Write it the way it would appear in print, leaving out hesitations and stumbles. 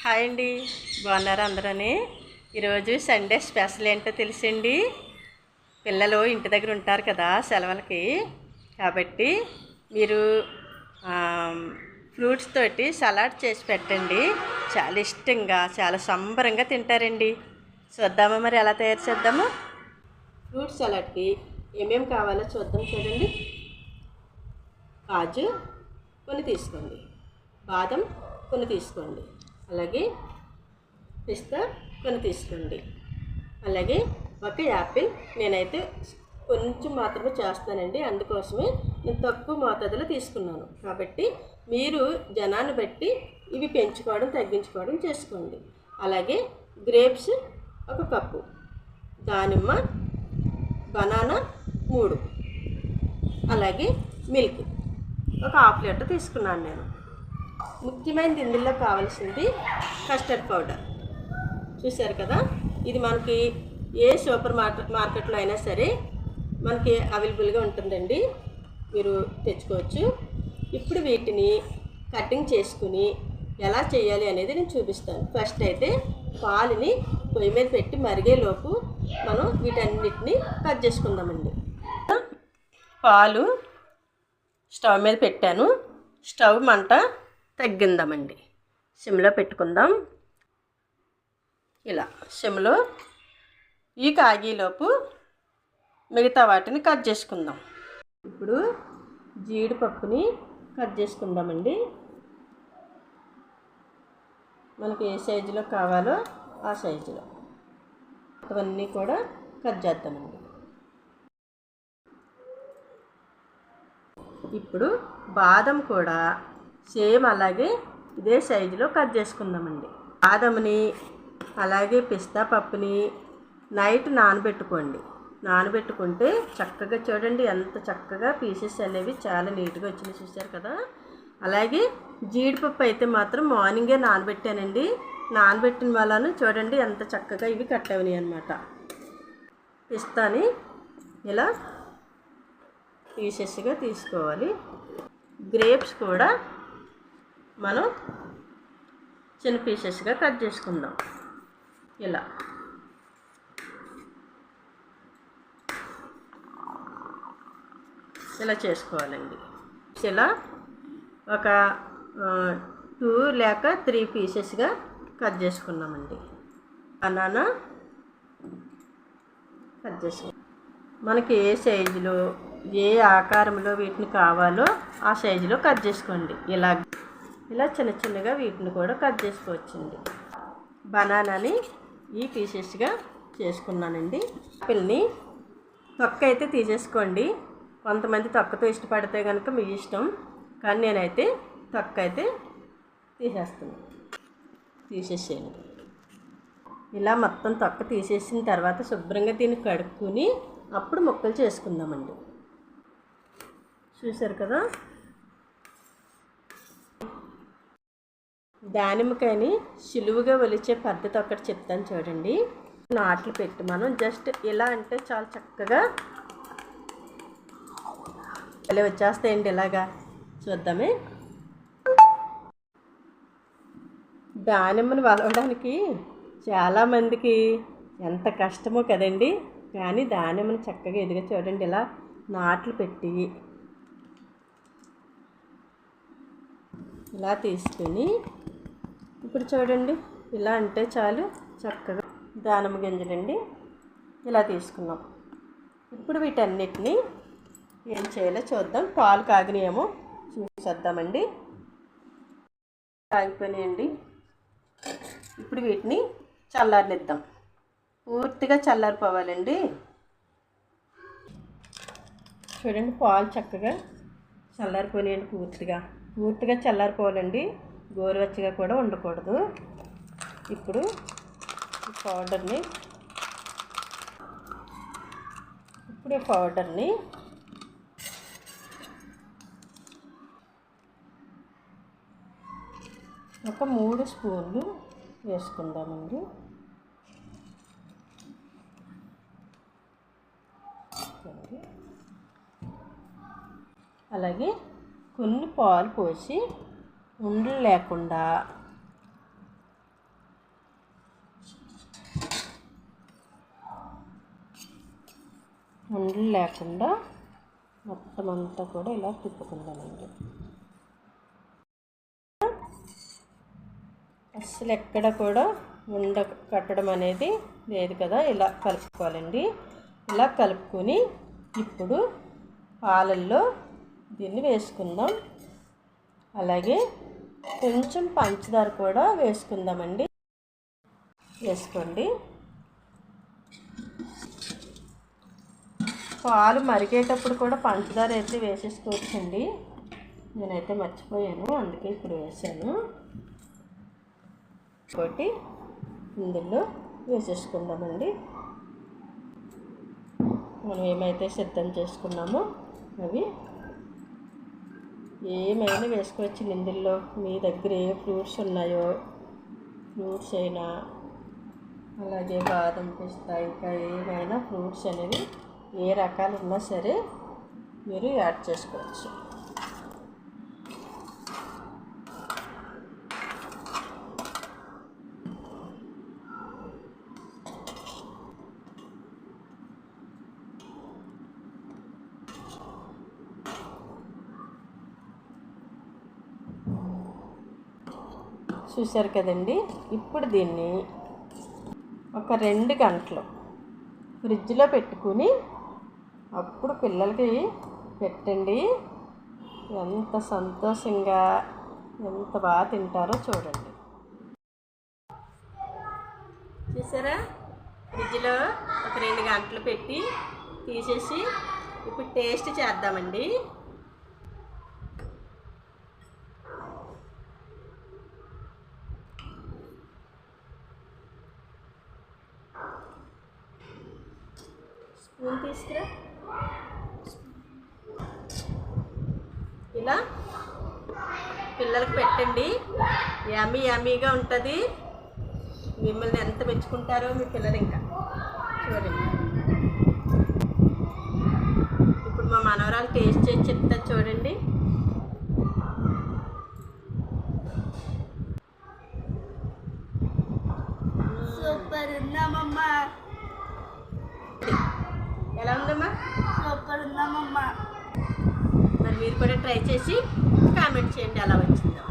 Hi అండి, బాగున్నారా అందరని? ఈరోజు సండే స్పెషల్ ఏంటో తెలుసండి. పిల్లలు ఇంటి దగ్గర ఉంటారు కదా సెలవులకి, కాబట్టి మీరు ఫ్రూట్స్ తోటి సలాడ్ చేసి పెట్టండి. చాలా ఇష్టంగా, చాలా సంబరంగా తింటారండి. చూద్దామా మరి ఎలా తయారు చేద్దాము? ఫ్రూట్ సలాడ్కి ఏమేమి కావాలో చూద్దాం. చూడండి, కాజు కొన్ని తీసుకోండి, బాదం కొన్ని తీసుకోండి, అలాగే పిస్తా కొన్ని తీసుకోండి, అలాగే ఒక యాపిల్. నేనైతే కొంచెం మాత్రమే చేస్తానండి, అందుకోసమే నేను తక్కువ మోతాదులో తీసుకున్నాను. కాబట్టి మీరు జనాన్ని బట్టి ఇవి పెంచుకోవడం తగ్గించుకోవడం చేసుకోండి. అలాగే గ్రేప్స్ ఒక కప్పు, దానిమ్మ, బనానా 3, అలాగే మిల్క్ ఒక హాఫ్ లీటర్ తీసుకున్నాను నేను. ముఖ్యమైనది ఇందులో కావాల్సింది కస్టర్డ్ పౌడర్. చూశారు కదా, ఇది మనకి ఏ సూపర్ మార్కెట్లో అయినా సరే మనకి అవైలబుల్గా ఉంటుందండి, మీరు తెచ్చుకోవచ్చు. ఇప్పుడు వీటిని కటింగ్ చేసుకుని ఎలా చేయాలి అనేది నేను చూపిస్తాను. ఫస్ట్ అయితే పాలుని పొయ్యి మీద పెట్టి మరిగేలోపు మనం వీటన్నిటిని కట్ చేసుకుందామండి. పాలు స్టవ్ మీద పెట్టాను, స్టవ్ మంట తగ్గిందామండి, సిమ్లో పెట్టుకుందాం. ఇలా సిమ్లో ఈ కాగేలోపు మిగతా వాటిని కట్ చేసుకుందాం. ఇప్పుడు జీడిపప్పుని కట్ చేసుకుందామండి. మనకి ఏ సైజులో కావాలో ఆ సైజులో అవన్నీ కూడా కట్ చేద్దామండి. ఇప్పుడు బాదం కూడా సేమ్ అలాగే ఇదే సైజులో కట్ చేసుకుందామండి. బాదంని అలాగే పిస్తా పప్పుని నైట్ నానబెట్టుకోండి. నానబెట్టుకుంటే చక్కగా చూడండి ఎంత చక్కగా పీసెస్ అనేవి చాలా నీట్గా వచ్చినాయి, చూశారు కదా. అలాగే జీడిపప్పు అయితే మాత్రం మార్నింగే నానబెట్టానండి. నానబెట్టిన వాళ్ళను చూడండి ఎంత చక్కగా ఇవి కట్ అయినాయి అన్నమాట. పిస్తాని ఇలా పీసెస్గా తీసుకోవాలి. గ్రేప్స్ కూడా మనం చిన్న పీసెస్గా కట్ చేసుకుందాం. ఇలా ఇలా చేసుకోవాలండి. ఇలా ఒక 2 లేక 3 పీసెస్గా కట్ చేసుకున్నామండి. బనానా కట్ చేసుకున్నాం. మనకి ఏ సైజులో ఏ ఆకారంలో వీటిని కావాలో ఆ సైజులో కట్ చేసుకోండి. ఇలా చిన్న చిన్నగా వీటిని కూడా కట్ చేసుకోవచ్చండి. బనానాని ఈ పీసెస్గా చేసుకున్నానండి. ఆపిల్ని తొక్క అయితే తీసేసుకోండి. కొంతమంది తొక్కతో ఇష్టపడితే కనుక మీ ఇష్టం, కానీ నేనైతే తొక్క అయితే తీసేసేయండి. ఇలా మొత్తం తొక్క తీసేసిన తర్వాత శుభ్రంగా దీన్ని కడుక్కుని అప్పుడు ముక్కలు చేసుకుందామండి. చూశారు కదా, దానిమ్మకాయని సులువుగా ఒలిచే పద్ధతి ఒకటి చెప్తాను చూడండి. నాట్లు పెట్టి మనం జస్ట్ ఇలా అంటే చాలా చక్కగా అలా వచ్చేస్తాయండి. ఇలాగా చూద్దామే. దానిమ్మని వలవడానికి చాలామందికి ఎంత కష్టమో కదండి, కానీ దానిమ్మని చక్కగా ఎదిగా చూడండి ఇలా నాట్లు పెట్టి ఇలా తీసుకుని ఇప్పుడు చూడండి ఇలా అంటే చాలు చక్కగా దానిమ్మ గింజలండి ఇలా తీసుకున్నాం. ఇప్పుడు వీటన్నిటిని ఏం చేయాలో చూద్దాం. పాలు కాగినాయేమో చూసేద్దామండి. కాగిపోయినాయండి. ఇప్పుడు వీటిని చల్లారనిద్దాం. పూర్తిగా చల్లారిపోవాలండి. చూడండి పాలు చక్కగా చల్లారిపోయినాయండి. పూర్తిగా చల్లారిపోవాలండి, గోరువెచ్చగా కూడా ఉండకూడదు. ఇప్పుడు ఈ పౌడర్ని ఒక 3 స్పూన్లు వేసుకుందామండి. అలాగే కొన్ని పాలు పోసి ఉండలు లేకుండా ఉండలు లేకుండా మొత్తం అంతా కూడా ఇలా తిప్పుకుందామండి. అస్సలు ఎక్కడ కూడా ఉండ కట్టడం అనేది లేదు కదా, ఇలా కలుపుకోవాలండి. ఇలా కలుపుకొని ఇప్పుడు పాలల్లో దీన్ని వేసుకుందాం. అలాగే కొంచెం పంచదార కూడా వేసుకుందామండి. వేసుకోండి. పాలు మరిగేటప్పుడు కూడా పంచదార అయితే వేసేసుకోవచ్చండి. నేనైతే మర్చిపోయాను, అందుకే ఇప్పుడు వేసాను. ఒకటి ఇందులో వేసేసుకుందామండి. మనం ఏమైతే సిద్ధం చేసుకున్నామో అవి ఏమైనా వేసుకోవచ్చు ఇందులో. మీ దగ్గర ఏ ఫ్రూట్స్ ఉన్నాయో, ఫ్రూట్స్ అయినా, అలాగే బాదం, పిస్తా, ఇంకా ఏమైనా ఫ్రూట్స్ అనేవి ఏ రకాలు ఉన్నా సరే మీరు యాడ్ చేసుకోవచ్చు. చూసారు కదండి. ఇప్పుడు దీన్ని ఒక 2 గంటలు ఫ్రిడ్జ్లో పెట్టుకుని అప్పుడు పిల్లలకి పెట్టండి. ఎంత సంతోషంగా, ఎంత బాగా తింటారో చూడండి. చూసారా, ఫ్రిడ్జ్లో ఒక 2 గంటలు పెట్టి తీసేసి ఇప్పుడు టేస్ట్ చేద్దామండి. స్పూన్ తీసుకురా. ఇలా పిల్లలకి పెట్టండి. యమ్మీ యమ్మీగా ఉంటుంది. మిమ్మల్ని ఎంత మెచ్చుకుంటారో మీ పిల్లలు. ఇంకా చూడండి, ఇప్పుడు మా మనవరాలు టేస్ట్ చేసి చెప్తా చూడండి. సూపర్ ఉందామమ్మా. ఎలా ఉందమ్మా? సూపర్ ఉందామమ్మా. మరి మీరు కూడా ట్రై చేసి కామెంట్ చేయండి ఎలా వచ్చిందో.